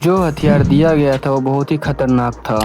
जो हथियार दिया गया था वो बहुत ही खतरनाक था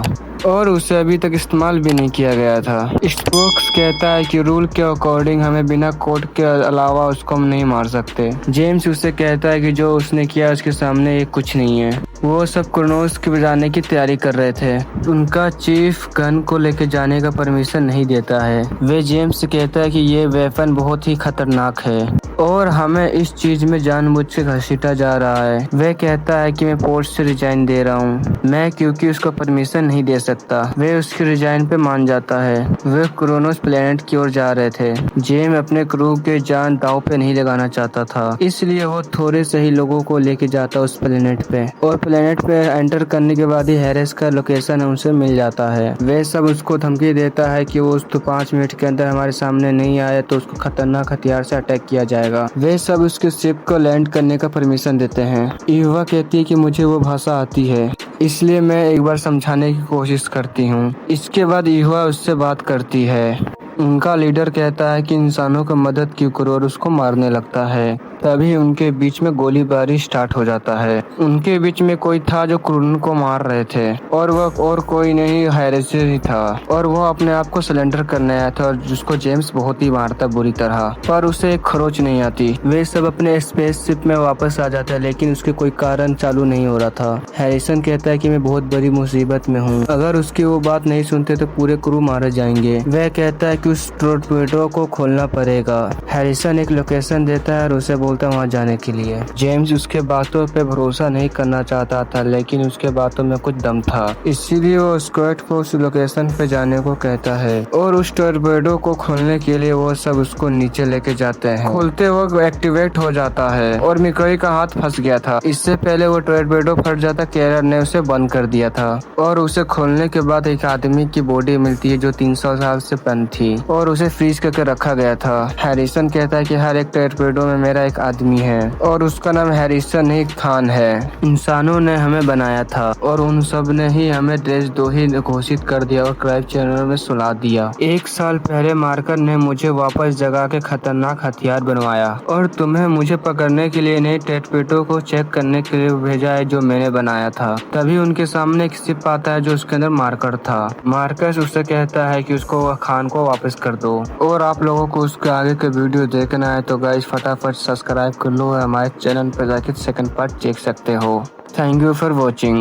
और उसे अभी तक इस्तेमाल भी नहीं किया गया था। स्पोक्स कहता है कि रूल के अकॉर्डिंग हमें बिना कोड के अलावा उसको हम नहीं मार सकते। जेम्स उससे कहता है कि जो उसने किया उसके सामने ये कुछ नहीं है। वो सब क्रोनोस के बजाने की तैयारी कर रहे थे। उनका चीफ गन को लेके जाने का परमिशन नहीं देता है। वे जेम्स से कहता है कि ये वेपन बहुत ही खतरनाक है और हमें इस चीज में जानबूझ के घसीटा जा रहा है। वह कहता है कि मैं पोस्ट से रिजाइन दे रहा हूँ मैं क्योंकि उसको परमिशन नहीं दे सकता। वे उसके रिजाइन पे मान जाता है। वे क्रोनोस प्लेनेट की ओर जा रहे थे। जेम अपने क्रू के जान दांव पे नहीं लगाना चाहता था, इसलिए वो थोड़े से ही लोगों को लेके जाता उस प्लेनेट पे और प्लेनेट पे एंटर करने के बाद ही हैरिस का लोकेशन उनसे मिल जाता है। वे सब उसको धमकी देता है कि वो उसको 5 मिनट के अंदर हमारे सामने नहीं आया तो उसको खतरनाक हथियार से अटैक किया जाएगा। वे सब उसके शिप को लैंड करने का परमिशन देते हैं। ईवा कहती है कि मुझे वो भाषा आती है, इसलिए मैं एक बार समझाने की कोशिश करती हूँ। इसके बाद ईवा उससे बात करती है। उनका लीडर कहता है कि इंसानों को मदद क्यों करो और उसको मारने लगता है। तभी उनके बीच में गोलीबारी स्टार्ट हो जाता है। उनके बीच में कोई था जो क्रून को मार रहे थे और वह और कोई नहीं हैरिस ही था और वो अपने आप को सरेंडर करने आया था और जिसको जेम्स बहुत ही मारता बुरी तरह, पर उसे एक खरोच नहीं आती। वे सब अपने स्पेसशिप में वापस आ जाते हैं लेकिन उसके कोई कारण चालू नहीं हो रहा था। हैरिसन कहता है कि मैं बहुत बड़ी मुसीबत में हूँ, अगर उसकी वो बात नहीं सुनते तो पूरे क्रू मारे जाएंगे। वह कहता है कि उस टोरपीडो को खोलना पड़ेगा। हैरिसन एक लोकेशन देता है और उसे बोलता है वहाँ जाने के लिए। जेम्स उसके बातों पे भरोसा नहीं करना चाहता था लेकिन उसके बातों में कुछ दम था, इसीलिए वो स्क्वाड को उस लोकेशन पे जाने को कहता है और उस टोरपीडो को खोलने के लिए वो सब उसको नीचे लेके जाते हैं। खोलते वक्त एक्टिवेट हो जाता है और मिकोई का हाथ फंस गया था। इससे पहले वो टोरपीडो फट जाता केरर ने उसे बंद कर दिया था और उसे खोलने के बाद एक आदमी की बॉडी मिलती है जो 300 साल से बंद थी और उसे फ्रीज करके रखा गया था। हैरिसन कहता है कि हर एक टोरपीडो में मेरा एक आदमी है और उसका नाम हैरिसन ही खान है। इंसानों ने हमें बनाया था और उन सब ने ही हमें देशद्रोही घोषित कर दिया और क्राइम चैनल में सुला दिया। 1 साल पहले मार्कर ने मुझे वापस जगा के खतरनाक हथियार बनवाया और तुम्हें मुझे पकड़ने के लिए नए टोरपीडो को चेक करने के लिए भेजा है जो मैंने बनाया था। तभी उनके सामने एक शिप आता है जो उसके अंदर मार्कर था। मार्कस उससे कहता है कि उसको खान को वापस कर दो और आप लोगों को उसके आगे के वीडियो देखना है तो गाइस फटाफट सब्सक्राइब कर लो और हमारे चैनल पर जाके सेकंड पार्ट देख सकते हो। Thank you for watching.